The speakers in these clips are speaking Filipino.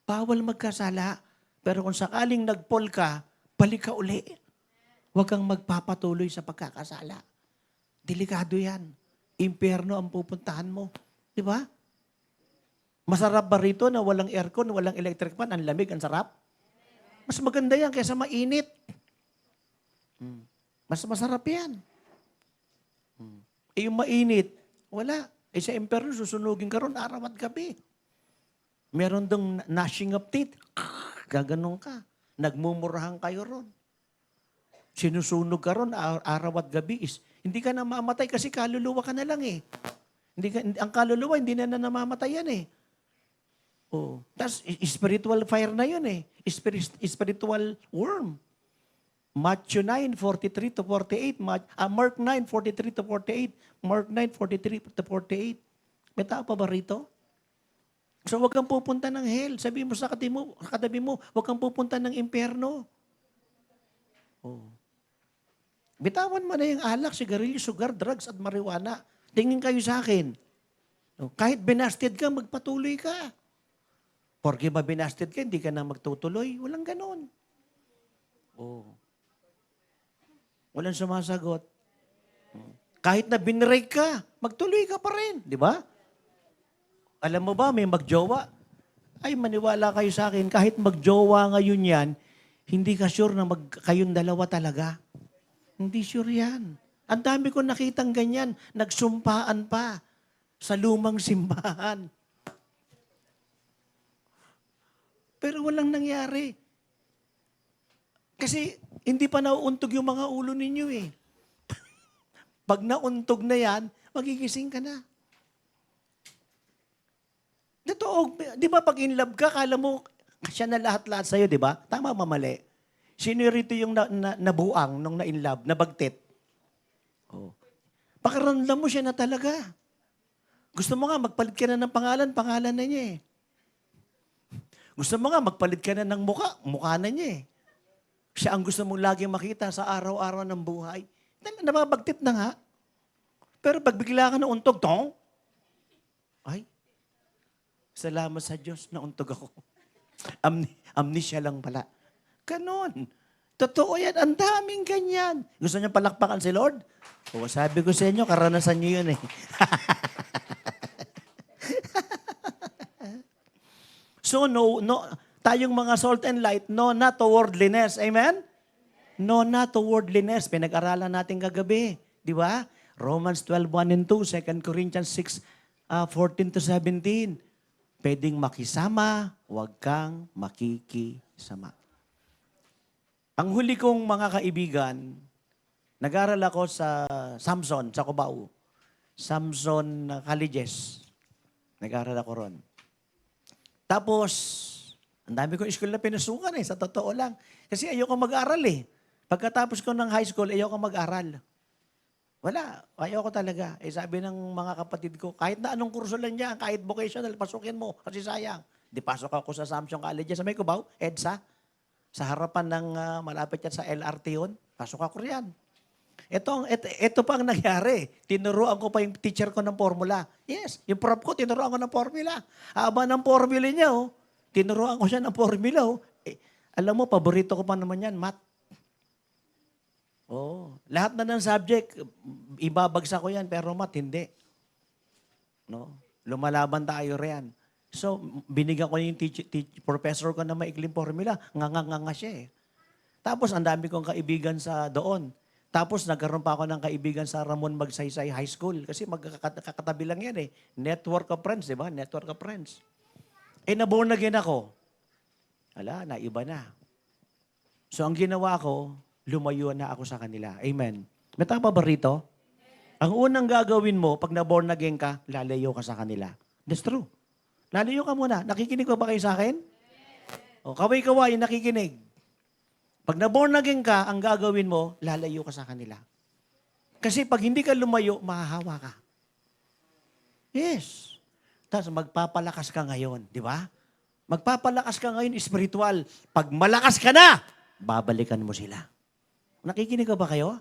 Bawal magkasala. Pero kung sakaling nag-fall ka, balik ka uli. Huwag kang magpapatuloy sa pagkakasala. Delikado yan. Impyerno ang pupuntahan mo. Di ba? Masarap ba rito na walang aircon, walang electric fan, ang lamig, ang sarap? Mas maganda yan kaysa mainit. Mas masarap yan. Eh yung mainit, wala. Eh sa impyerno, susunugin ka ron araw at gabi. Meron dong gnashing of teeth. Gaganon ka. Nagmumurahan kayo ron. Sinusunog ka ron araw at gabi. Hindi ka na mamatay kasi kaluluwa ka na lang eh. Ang kaluluwa, hindi na namamatay yan eh. Oh. Tapos spiritual fire na yun eh. Spiritual worm. Matthew 9:43 to 48. Mark 9:43 to 48. Mark 9:43 to 48. May tao pa ba rito? So huwag kang pupunta ng hell. Sabi mo sa katabi mo, huwag kang pupunta ng impyerno. Oh. Bitawan mo na yung alak, sigarilyo, sugar, drugs at marijuana. Tingin kayo sa akin. Oh. Kahit binasted ka, magpatuloy ka. Porque ba binasted ka, hindi ka na magtutuloy. Walang ganon. Oh. Walang sumasagot. Kahit na binrake ka, magtuloy ka pa rin. Di ba? Alam mo ba, may magjowa? Ay, maniwala kayo sa akin, kahit magjowa ngayon yan, hindi ka sure na kayong dalawa talaga. Hindi sure yan. Ang dami ko nakitang ganyan, nagsumpaan pa sa lumang simbahan. Pero walang nangyari. Kasi hindi pa nauuntog yung mga ulo ninyo eh. Pag nauntog na yan, magigising ka na. Totoo, di ba pag in love ka, kala mo siya na lahat-lahat sa'yo, di ba? Tama, mamali. Sino rito yung nabuang nung na-in love, nabagtit? Oh. Pakiramdam mo siya na talaga. Gusto mo nga, magpalit ka na ng pangalan na niya eh. Gusto mo nga, magpalit ka na ng mukha na niya eh. Siya ang gusto mong laging makita sa araw-araw ng buhay. Nababagtit na nga. Pero pag bigla ka na untog, ay, salamat sa Diyos, nauntog ako. Amnesia lang pala. Ganon. Totoo yan. Ang daming ganyan. Gusto niyo palakpakan si Lord? O, sabi ko sa inyo, karanasan niyo yun eh. So, no, tayong mga salt and light, no not to worldliness. Amen? No not to worldliness. Pinag-aralan natin kagabi. Di ba? Romans 12:1 and 2, 2 Corinthians 6:14 to 17. Pwedeng makisama, huwag kang makikisama. Ang huli kong mga kaibigan, nag-aral ako sa Samson, sa Cubao. Samson Colleges. Nag-aral ako ron. Tapos, ang dami kong school na pinasukan eh, sa totoo lang. Kasi ayoko mag-aral eh. Pagkatapos ko ng high school, ayoko mag-aral. Wala, ayoko talaga. Eh sabi ng mga kapatid ko, kahit na anong kurso lang niya, kahit vocational, pasukin mo kasi sayang. Di pasok ako sa Samson College sa may Cubao, EDSA. Sa harapan ng malapit yan sa LRT yun. Pasok ako riyan. Ito pa ang nangyari. Tinuruan ko pa yung teacher ko ng formula. Yes, yung prof ko, tinuruan ko ng formula. Haba ng formula niya, tinuruan ko siya ng formula. Alam mo, paborito ko pa naman yan, math. Lahat na ng subject, ibabagsak ko yan, pero math, hindi. No? Lumalaban tayo riyan. So, binigyan ko yung professor ko na maikling formula. Nga siya eh. Tapos, ang dami kong kaibigan sa doon. Tapos, nagkaroon pa ako ng kaibigan sa Ramon Magsaysay High School. Kasi magkakatabi lang yan eh. Network of friends, di ba? Network of friends. Na-born again ako. Ala, naiba na. So, ang ginawa ko, lumayo na ako sa kanila. Amen. May tama ba rito? Ang unang gagawin mo, pag na-born again ka, lalayo ka sa kanila. That's true. Lalayo ka muna. Nakikinig ba kayo sa akin? O, kaway-kaway, nakikinig. Pag na-born again ka, ang gagawin mo, lalayo ka sa kanila. Kasi pag hindi ka lumayo, mahahawa ka. Yes. Tapos magpapalakas ka ngayon, di ba? Magpapalakas ka ngayon, spiritual. Pag malakas ka na, babalikan mo sila. Nakikinig ka ba kayo?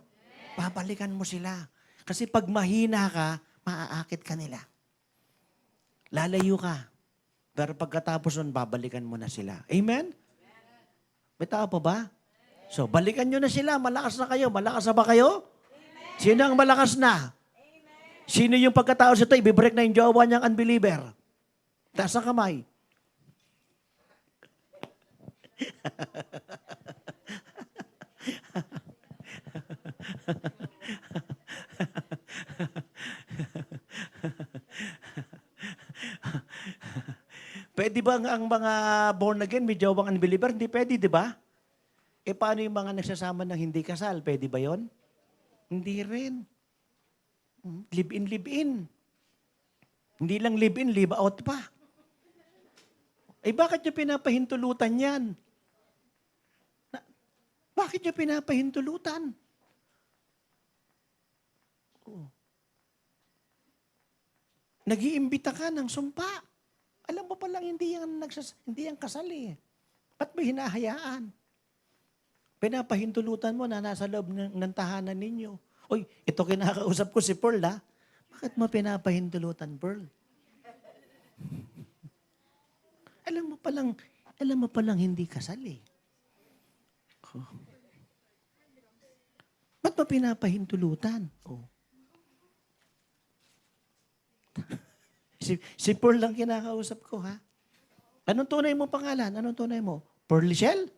Babalikan mo sila. Kasi pag mahina ka, maaakit ka nila. Lalayo ka. Pero pagkatapos nun, babalikan mo na sila. Amen? May tao pa ba? So, balikan nyo na sila. Malakas na kayo. Malakas na ba kayo? Sino ang malakas na? Sino yung pagkatapos ito, ibibreak na yung jowa niyang unbeliever? Taas ang kamay. Pwede ba ang mga born again, may jowang unbeliever? Hindi pwede, di ba? E paano yung mga nagsasama ng hindi kasal? Pwede ba yon? Hindi rin. Live-in, live-in. Hindi lang live-in, live-out pa. Eh bakit nyo pinapahintulutan yan? Bakit nyo pinapahintulutan? Nag-iimbita ka ng sumpa. Alam mo palang hindi yan kasal eh. Ba't mo hinahayaan? Pinapahintulutan mo na nasa loob ng tahanan ninyo. Uy, ito kinakausap ko si Pearl ha. Bakit mo pinapahintulutan, Pearl? Alam mo palang hindi kasal eh. Oh. Ba't mo pinapahintulutan? Oh. Si Pearl lang kinakausap ko, ha? Anong tunay mo pangalan? Anong tunay mo? Pearl Shell?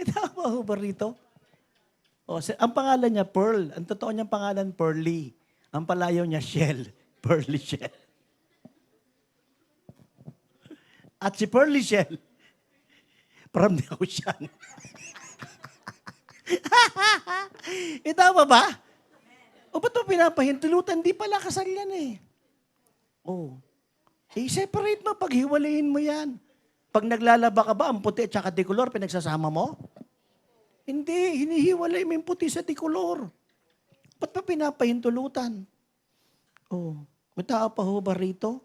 Tama ho ba rito? O, ang pangalan niya, Pearl. Ang totoo niyang pangalan, Pearly. Ang palayaw niya, Shell. Pearly Shell. At si Pearly Shell, from the ocean. Tama ba? O ba't mo pinapahintulutan? Di pala kasal yan eh. Oh. I-separate mo, paghiwalayin mo yan. Pag naglalaba ka ba, ang puti at saka dikolor, pinagsasama mo? Hindi, hinihiwalay mo yung puti sa dikolor. Ba't mo pinapahintulutan? Oh. May tao pa ho ba rito?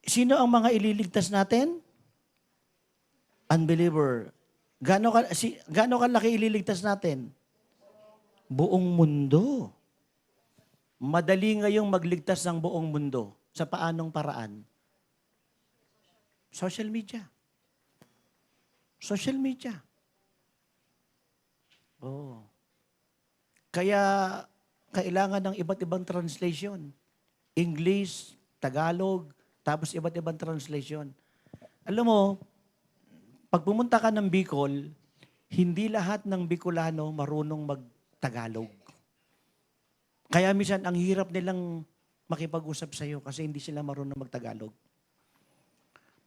Sino ang mga ililigtas natin? Unbeliever. Gaano kalaki ililigtas natin? Buong mundo. Madali ngayong magligtas ng buong mundo. Sa paanong paraan? Social media. Social media. Oh. Kaya kailangan ng iba't ibang translation. English, Tagalog, tapos iba't ibang translation. Alam mo, pag pumunta ka ng Bicol, hindi lahat ng Bicolano marunong mag-Tagalog. Kaya minsan, ang hirap nilang makipag-usap sa'yo kasi hindi sila marunong mag-Tagalog.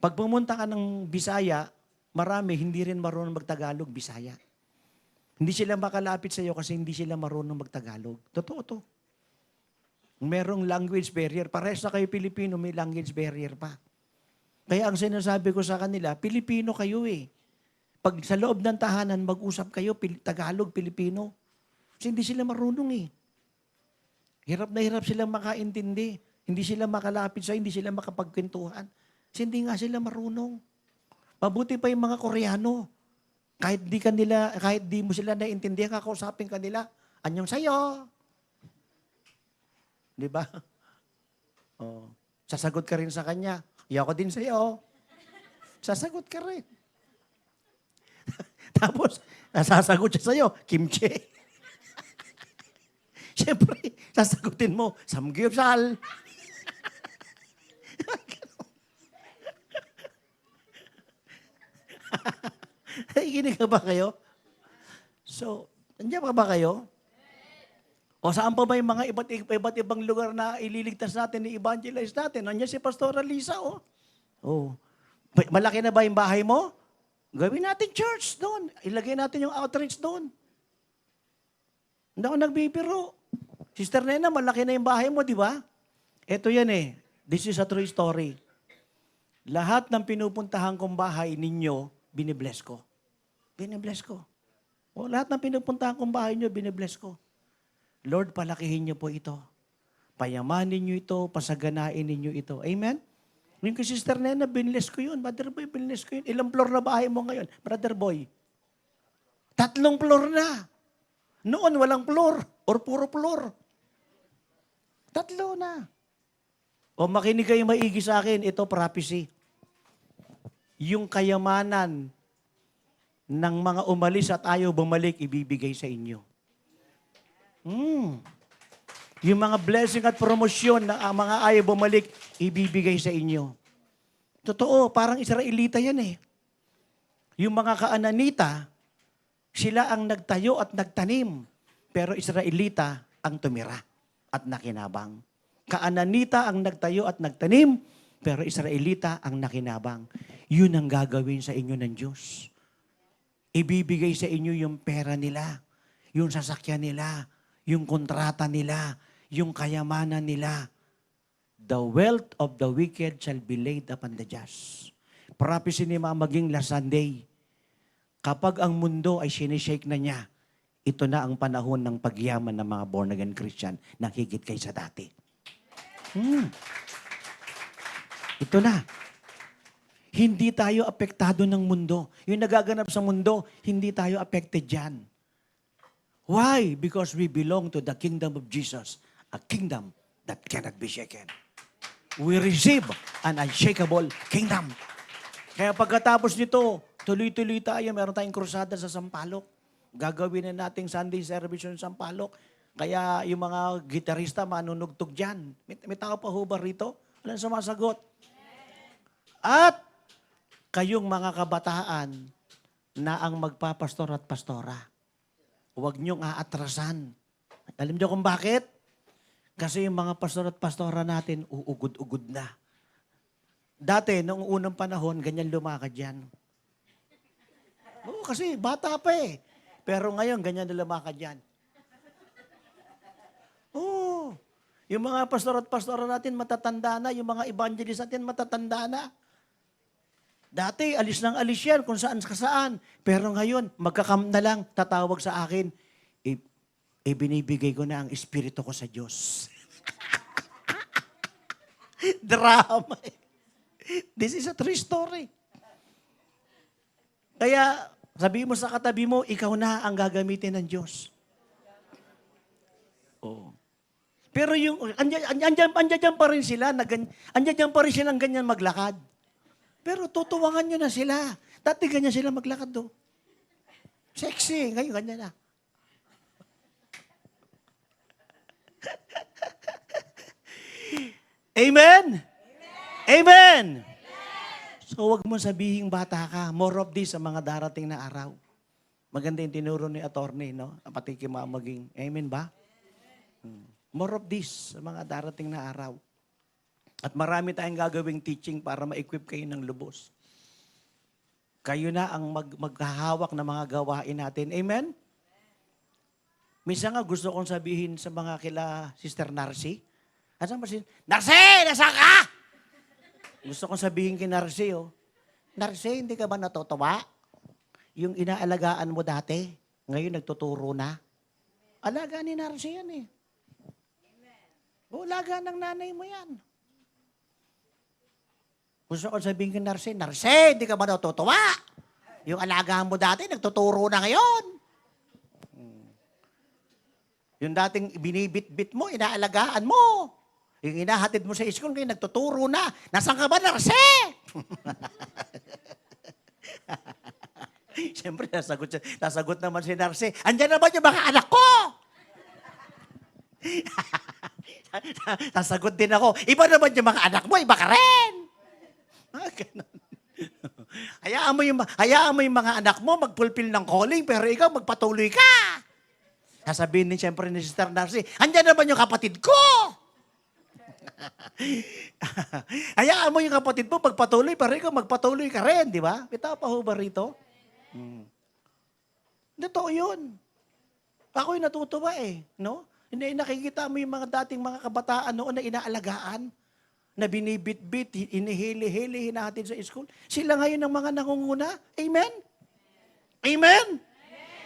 Pag pumunta ka ng Bisaya, marami hindi rin marunong mag-Tagalog, Bisaya. Hindi sila makalapit sa'yo kasi hindi sila marunong mag-Tagalog. Totoo to. Merong language barrier. Parehas na kayo Pilipino, may language barrier pa. Kaya ang sinasabi ko sa kanila, Pilipino kayo eh. Pag sa loob ng tahanan, mag-usap kayo, Tagalog, Pilipino. Kasi hindi sila marunong eh. Hirap na hirap silang makaintindi. Hindi sila makalapit sa, hindi sila makapagkwentuhan. Kasi hindi nga sila marunong. Mabuti pa yung mga Koreano. Kahit di mo sila naiintindihan, kakausapin kanila, anyong sayo. Di ba? Oh. Sasagot ka rin sa kanya. Ayoko din sa'yo. Sasagot ka rin. Tapos, sasagot siya sa'yo, kimchi. Siyempre, sasagutin mo, samgyupsal. Nakikinig ka ba kayo? So, nandiyan pa ba kayo? O saan pa ba yung mga iba't ibang lugar na ililigtas natin, i-evangelize natin? Nandiyan si Pastora Lisa, oh. Oh. Malaki na ba yung bahay mo? Gawin natin church doon. Ilagay natin yung outreach doon. Hindi ako nagbibiro. Sister Nena, malaki na yung bahay mo, di ba? Ito yan eh. This is a true story. Lahat ng pinupuntahan kong bahay ninyo, binibless ko. Binibless ko. O lahat ng pinupuntahan kong bahay nyo, binibless ko. Lord, palakihin niyo po ito. Payamanin niyo ito, pasaganain ninyo ito. Amen? Yung kay Sister Nena, binless ko yun. Brother Boy, binless ko yun. Ilang floor na bahay mo ngayon? Brother Boy. 3 floor na. Noon, walang floor. Or puro floor? Tatlo na. O makinig kayo maigi sa akin, ito prophecy. Yung kayamanan ng mga umalis at ayaw bumalik, ibibigay sa inyo. Yung mga blessing at promosyon ng mga ayaw bumalik, ibibigay sa inyo. Totoo, parang Israelita yan eh. Yung mga Kaananita, sila ang nagtayo at nagtanim. Pero Israelita ang tumira at nakinabang. Kaananita ang nagtayo at nagtanim, pero Israelita ang nakinabang. Yun ang gagawin sa inyo ng Diyos. Ibibigay sa inyo yung pera nila, yung sasakyan nila, yung kontrata nila, yung kayamanan nila. The wealth of the wicked shall be laid upon the just. Prophecy ni Mama Ging last Sunday. Kapag ang mundo ay sinishake na niya, ito na ang panahon ng pagyaman ng mga born-again Christian na higit kaysa dati. Ito na. Hindi tayo apektado ng mundo. Yung nagaganap sa mundo, hindi tayo affected dyan. Why? Because we belong to the kingdom of Jesus, a kingdom that cannot be shaken. We receive an unshakable kingdom. Kaya pagkatapos nito, tuloy-tuloy tayo. Meron tayong krusada sa Sampaloc. Gagawin na nating Sunday service sa Sampaloc. Kaya yung mga gitarista manunugtog dyan. May tao pa ho ba rito? Walang sumasagot. At kayong mga kabataan na ang magpapastor at pastora. Huwag niyong aatrasan. Alam niyo kung bakit? Kasi yung mga pastor at pastora natin, uugod-ugod na. Dati, noong unang panahon, ganyan lumakad yan. Oo, kasi bata pa eh. Pero ngayon, ganyan na lumakad yan. Oo. Yung mga pastor at pastora natin, matatanda na. Yung mga evangelist natin, matatanda na. Dati, alis ng alis yan kung saan ka saan. Pero ngayon, magkakam na lang, tatawag sa akin, binibigay ko na ang espiritu ko sa Diyos. Drama. This is a true story. Kaya, sabi mo sa katabi mo, ikaw na ang gagamitin ng Diyos. Oh. Pero yung, andyan pa rin sila, andyan pa rin silang ganyan maglakad. Pero tutuwangan nyo na sila. Dati ganyan sila maglakad do. Sexy, ngayon ganyan na. Amen? Amen? So wag mo sabihing bata ka, more of this sa mga darating na araw. Maganda yung tinuro ni attorney, no? Pati kay Mama Ging. Amen ba? More of this sa mga darating na araw. At marami tayong gagawing teaching para ma-equip kayo ng lubos. Kayo na ang maghahawak ng mga gawain natin. Amen? Minsan nga gusto kong sabihin sa mga kila Sister Narcy. Asan ba si Narcy? Nasaan ka? Gusto kong sabihin kay Narcy, oh. Narcy, hindi ka ba natutuwa? Yung inaalagaan mo dati, ngayon nagtuturo na. Alaga ni Narcy yan eh. O, alaga ng nanay mo yan. Gusto kong sabihin kay Narcy, Narcy, hindi ka ba natutuwa? Yung alagaan mo dati, nagtuturo na ngayon. Yung dating binibit-bit mo, inaalagaan mo. Yung inahatid mo sa school, ngayon nagtuturo na. Nasaan ka ba, Narcy? Siyempre, nasagot naman si Narcy, andyan naman yung mga anak ko. Nasagot din ako, iba naman yung mga anak mo, iba ka rin. Hayaan mo yung mga anak mo mag-fulfill ng calling, pero ikaw magpatuloy ka. Sasabihin din siyempre ni Sister Narcy, andyan naman yung kapatid ko. Hayaan mo yung kapatid mo magpatuloy, pero ikaw magpatuloy ka rin, di ba? Kita pa ho ba rito? Totoo yun. Ako'y natutuwa eh, no? Hindi nakikita mo yung mga dating mga kabataan noon na inaalagaan, na binibit-bit, inihili-hili, hinahatid sa school. Sila ngayon ang mga nangunguna. Amen? Amen?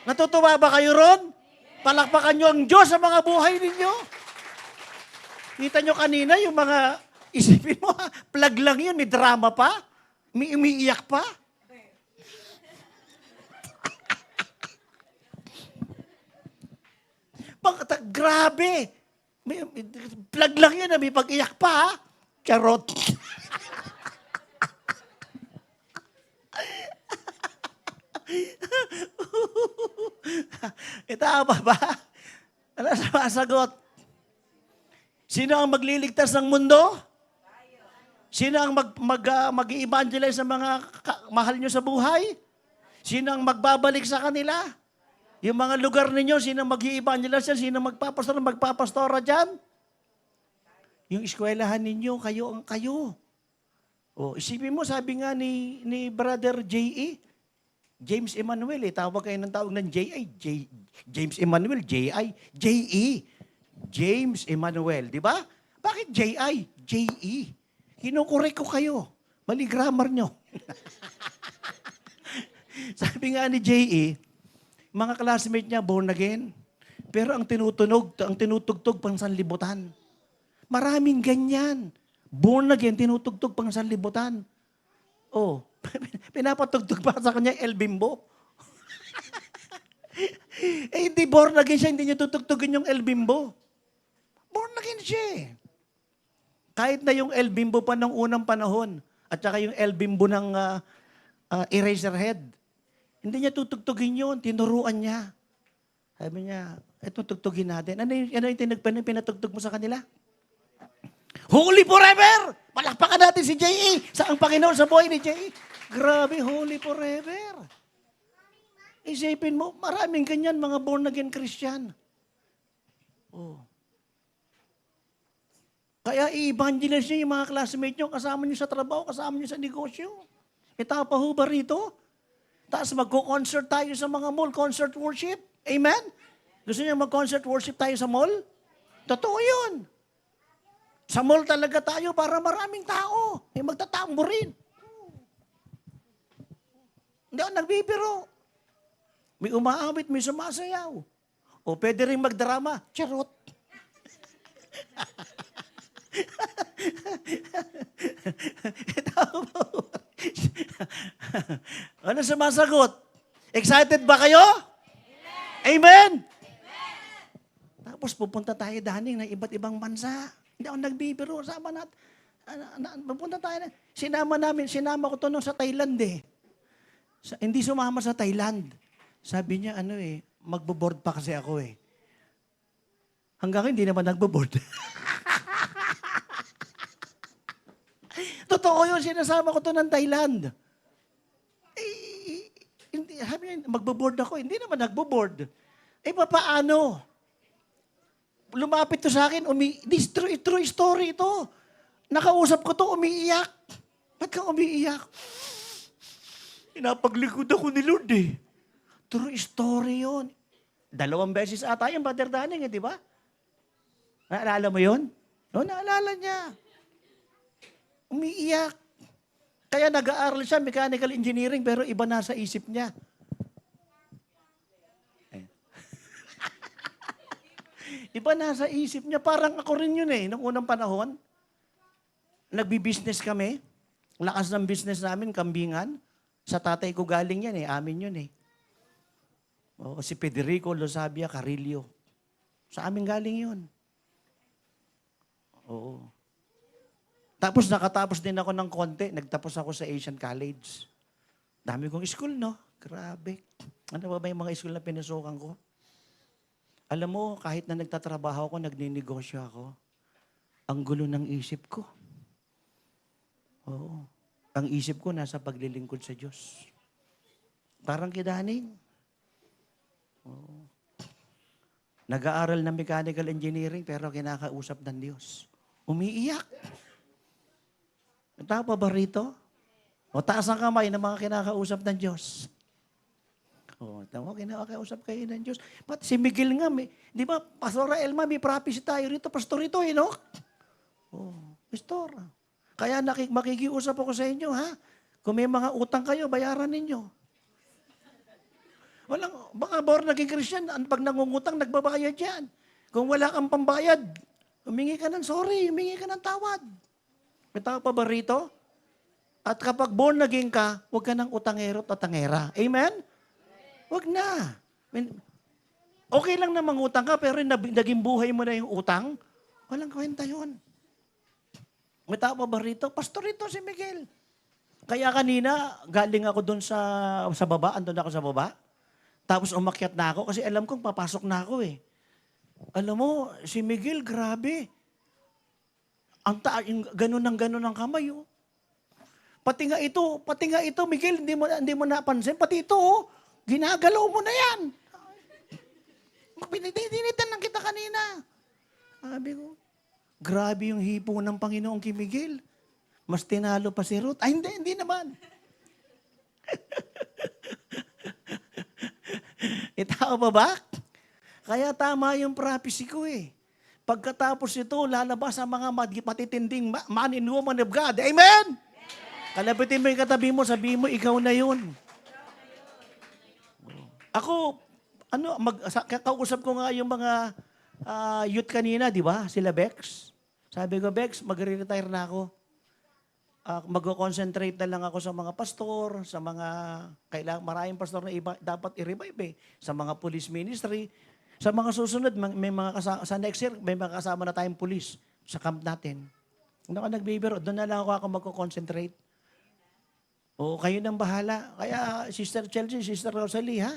Natutuwa ba kayo ron? Palakpakan nyo ang Diyos sa mga buhay ninyo. Kita nyo kanina yung mga, isipin mo, plug lang yun, may drama pa, may umiiyak pa. Grabe! Plug lang yun, may pag-iyak pa, ha? Charot. Tama ba? Ano sumasagot? Sino ang magliligtas ng mundo? Sino ang mag-i-evangelize sa mga mahal nyo sa buhay? Sino ang magbabalik sa kanila? Yung mga lugar ninyo, sino ang mag-i-evangelize dyan? Sino ang magpapastora dyan? Yung eskwelahan ninyo, kayo ang kayo. O, isipin mo, sabi nga ni Brother J.E., James Emmanuel, tawag kayo ng tawag ng J.I. James Emmanuel, J.I. J.E. James Emmanuel, di ba? Bakit J.I.? J.E. Kinukorek ko kayo. Mali grammar nyo. Sabi nga ni J.E., mga classmate niya, born again. Pero ang tinutugtog pang sanlibutan. Maraming ganyan. Born again, tinutugtog pang sanlibutan. Oh, pinapatugtog pa sa kanya El Bimbo. Hindi born again siya, hindi niya tutugtugin yung El Bimbo. Born again siya eh. Kahit na yung El Bimbo pa ng unang panahon, at saka yung El Bimbo ng Eraserhead, hindi niya tutugtugin yun, tinuruan niya. Sabi niya, ito tugtugin natin. Ano yung pinatugtog mo sa kanila? Holy forever! Palakpakan natin si J.E. Sa ang Panginoon sa buhay ni J.E. Grabe, holy forever. Isipin mo, maraming ganyan mga born again Christian. Oh. Kaya i-evangelize niyo yung mga classmate niyo, kasama niyo sa trabaho, kasama niyo sa negosyo. Itapa ho ba rito? Tapos magko-concert tayo sa mga mall, concert worship. Amen? Gusto niyo mag-concert worship tayo sa mall? Totoo yun. Sa mall talaga tayo para maraming tao. May magtatambo rin. Hindi ako nagbibiro. May umaawit, may sumasayaw. O pwede rin magdrama. Charot. Ano sumasagot? Excited ba kayo? Amen? Tapos pupunta tayo daning ng iba't ibang bansa. Hindi ako nagbibiro. Sama natin. Pupunta tayo na. Sinama ko to nung sa Thailand eh. Hindi sumama sa Thailand. Sabi niya, magbo-board pa kasi ako eh. Hanggang hindi naman nagbo-board. Totoo yun, sinasama ko to ng Thailand. Sabi niya, magbo-board ako. Hindi naman nagbo-board. Paano? Lumapit to sa akin, this true story ito. Nakausap ko to, umiiyak. Ba't ka umiiyak? Pinapaglikod ako ni Lord eh. True story yun. 2 beses ata yung Brother Daning, di ba? Naalala mo yun? No, naalala niya. Umiiyak. Kaya nag-aaral siya, mechanical engineering, pero iba na sa isip niya. Iba na sa isip niya. Parang ako rin yun eh, nung unang panahon. Nagbi-business kami. Lakas ng business namin, kambingan. Sa tatay ko galing yan eh, amin yun eh. O, si Federico Losabia Carillo. Sa amin galing yun. Oo. Tapos nakatapos din ako ng konti. Nagtapos ako sa Asian College. Dami kong school, no? Grabe. Ano ba yung mga school na pinasukan ko? Alam mo, kahit na nagtatrabaho ako, nagninegosyo ako, ang gulo ng isip ko. Oo. Ang isip ko nasa paglilingkod sa Diyos. Parang kidaning. Oo. Nag-aaral ng mechanical engineering pero kinakausap ng Diyos. Umiiyak. Tao pa ba rito? O taas ang kamay ng mga kinakausap ng Diyos. O, tama, kinakausap kayo ng Diyos. Pati si Miguel nga, di ba, Pastor Elma, may prophecy tayo rito. Pastor ito, no? O, Pastor. Kaya makikiusap ako sa inyo, ha? Kung may mga utang kayo, bayaran ninyo. Walang, mga born again Christian, pag nangungutang, nagbabayad yan. Kung wala kang pambayad, humingi ka ng sorry, humingi ka ng tawad. May tao pa ba rito? At kapag born again ka, huwag ka ng utangero at utangera. Amen? Huwag na. Okay lang na mangutang ka, pero naging buhay mo na yung utang, walang kwenta yun. May tao pa ba rito? Pastor ito si Miguel. Kaya kanina, galing ako doon sa baba, andun ako sa baba. Tapos umakyat na ako kasi alam kong papasok na ako eh. Alam mo, si Miguel, grabe. Yung ganun ang kamay oh. Pati nga ito, Miguel, hindi mo napansin. Pati ito, oh, ginagalaw mo na yan. Pinitinitan lang kita kanina. Sabi ko, grabe yung hipo ng Panginoon kay Miguel. Mas tinalo pa si Ruth. Ay, hindi naman. Tao ba ba? Kaya tama yung prophecy ko eh. Pagkatapos ito, lalabas ang mga matitinding man and woman of God. Amen? Kalabitin mo yung katabi mo, sabihin mo, ikaw na yun. Ako, kausap ko nga yung mga youth kanina, di ba? Sila Bex. Sabi ko, Bex, magre-retire na ako. Mag-concentrate na lang ako sa mga pastor, sa mga, maraming pastor na iba, dapat i-revive eh. Sa mga police ministry. Sa mga susunod, may mga sa next year, may mga kasama na tayong police sa camp natin. Nagbibiro, doon na lang ako mag-concentrate. O, kayo nang bahala. Kaya, Sister Chelsea, Sister Rosalie, ha?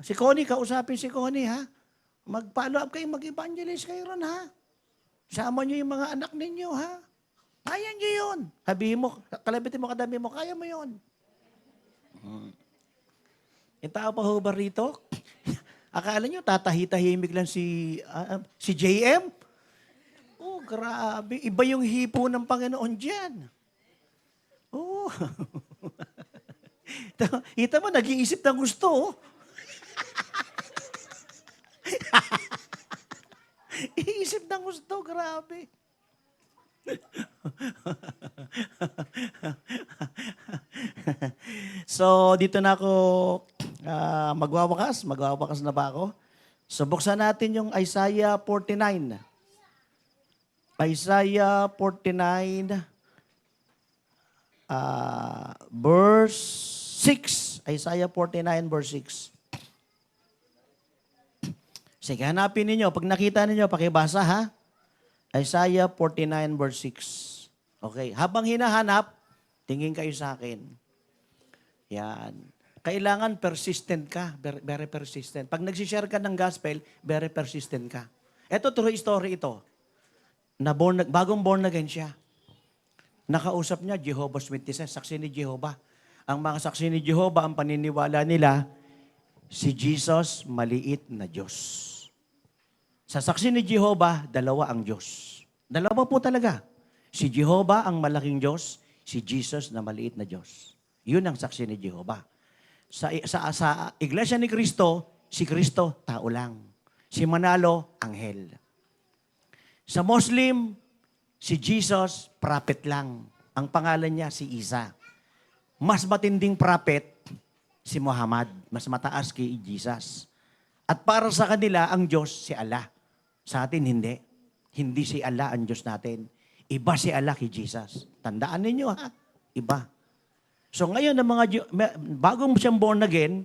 Si Connie, kausapin si Connie, ha? Mag-follow up kayo, mag-evangelize kayo ron, ha? Sama nyo yung mga anak ninyo, ha? Kaya nyo yun. Sabihin mo, kalabitin mo, kadami mo, kaya mo yun. Yung tao pa ho ba rito? Akala nyo, tatahi-tahimik lang si JM? Oh, grabe. Iba yung hipo ng Panginoon dyan. Oh. Kita mo, nag-iisip ng gusto. Oh. Iisip ng gusto, grabe. So, dito na ako magwawakas. Magwawakas na ba ako? So, buksan natin yung Isaiah 49. Isaiah 49, verse 6. Isaiah 49, verse 6. Sige, hanapin ninyo. Pag nakita ninyo, pakibasa ha. Isaiah 49, verse 6. Okay, habang hinahanap, tingin kayo sa akin. Yan. Kailangan persistent ka. Very persistent. Pag nagsishare ka ng gospel, very persistent ka. Ito, true story ito. Bagong born again siya. Nakausap niya, Jehovah's Witnesses, saksi ni Jehovah. Ang mga saksi ni Jehovah, ang paniniwala nila, si Jesus, maliit na Diyos. Sa saksi ni Jehovah, dalawa ang Diyos. Dalawa po talaga. Si Jehovah ang malaking Diyos, si Jesus na maliit na Diyos. Yun ang saksi ni Jehovah. Sa Iglesia ni Cristo, si Cristo, tao lang. Si Manalo, anghel. Sa Muslim, si Jesus, prophet lang. Ang pangalan niya, si Isa. Mas matinding prophet, si Muhammad. Mas mataas kay Jesus. At para sa kanila, ang Diyos, si Allah. Sa atin, hindi. Hindi si Allah ang Diyos natin. Iba si Allah kay Jesus. Tandaan ninyo ha, iba. So ngayon, bagong siyang born again,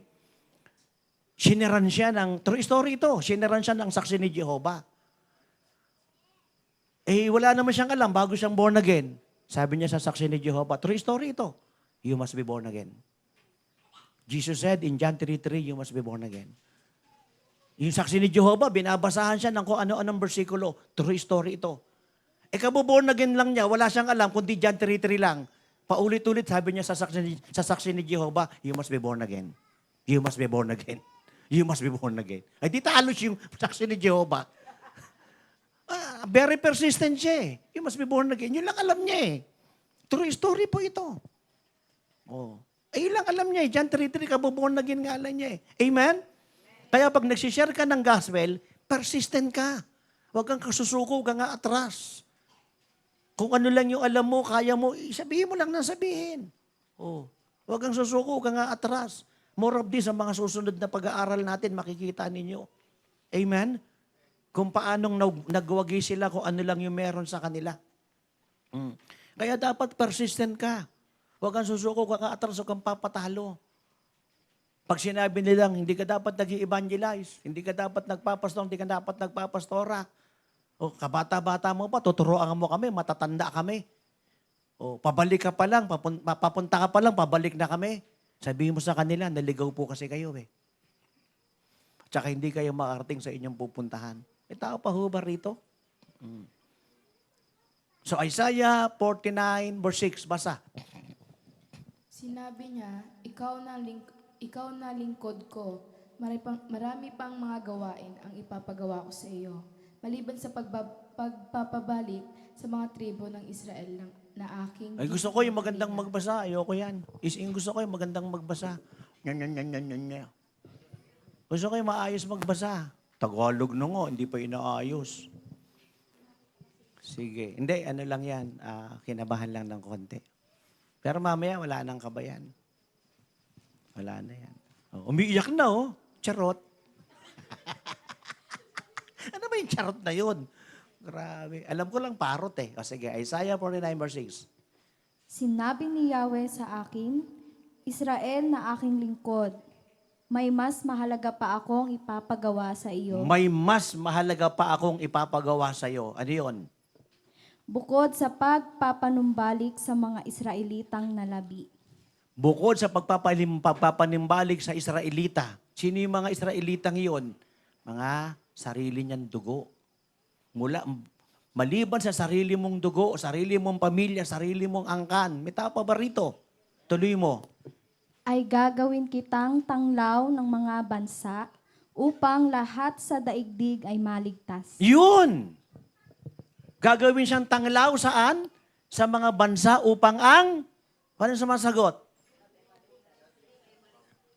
sineran siya ng, true story ito, sineran siya ng saksi ni Jehovah. Wala naman siyang alam, bago siyang born again. Sabi niya sa saksi ni Jehovah, true story ito, you must be born again. Jesus said in John 3:3, you must be born again. Yung saksi ni Jehovah, binabasahan siya ng kung ano-anong bersikulo. True story ito. Kabuborn again lang niya, wala siyang alam, kundi John 3:3 lang. Paulit-ulit, sabi niya sa saksi ni Jehovah, you must be born again. You must be born again. You must be born again. Ay, di talos yung saksi ni Jehovah. Very persistent siya eh. You must be born again. Yun lang alam niya eh. True story po ito. Oh. Yun lang alam niya eh. John 3:3, kabuborn again nga alam niya eh. Amen? Kaya pag nagsishare ka ng gospel, persistent ka. Huwag kang kasusuko, huwag kang atras. Kung ano lang yung alam mo, kaya mo, sabihin mo lang na sabihin. Oh. Huwag kang susuko, huwag kang atras. More of this, ang mga susunod na pag-aaral natin, makikita ninyo. Amen? Kung paanong nagwagi sila, kung ano lang yung meron sa kanila. Kaya dapat persistent ka. Huwag kang susuko, huwag kang atras, huwag kang papatalo. Pag sinabi nilang, hindi ka dapat nag-evangelize, hindi ka dapat nagpapastor, hindi ka dapat nagpapastora. O kabata-bata mo pa, tuturuan mo kami, matatanda kami. O pabalik ka pa lang, papunta ka pa lang, pabalik na kami. Sabihin mo sa kanila, naligaw po kasi kayo eh. Tsaka hindi kayo makarating sa inyong pupuntahan. May tao pa ho ba rito? So Isaiah 49 verse 6, basa. Sinabi niya, ikaw na lingkod ko. Marami pang mga gawain ang ipapagawa ko sa iyo. Maliban sa pagpapabalik sa mga tribo ng Israel na aking... Ay, gusto ko yung magandang magbasa. Ayoko yan. Gusto ko yung magandang magbasa. Nyan. Gusto ko yung maayos magbasa. Tagalog na nga, hindi pa inaayos. Sige. Hindi, ano lang yan. Kinabahan lang ng konti. Pero mamaya, wala nang kabayan. Wala na yan. Umiiyak na, oh. Charot. Ano ba yung charot na yun? Grabe. Alam ko lang parot eh. O sige, Isaiah 49 verse 6. Sinabi ni Yahweh sa akin, Israel na aking lingkod, may mas mahalaga pa akong ipapagawa sa iyo. May mas mahalaga pa akong ipapagawa sa iyo. Ano yun? Bukod sa pagpapanumbalik sa mga Israelitang nalabi. Bukod sa pagpapanimbalik sa Israelita. Sino yung mga Israelitang yun? Mga sarili niyang dugo. Maliban sa sarili mong dugo, sarili mong pamilya, sarili mong angkan. May tao pa ba rito? Tuloy mo. Ay gagawin kitang tanglaw ng mga bansa upang lahat sa daigdig ay maligtas. Yun! Gagawin siyang tanglaw saan? Sa mga bansa upang paano sa masagot?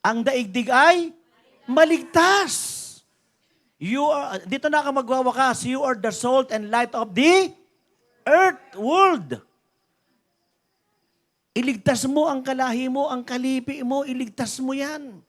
Ang daigdig ay maligtas. Dito na ka magwawakas, you are the salt and light of the earth, world. Iligtas mo ang kalahi mo, ang kalipi mo, iligtas mo yan.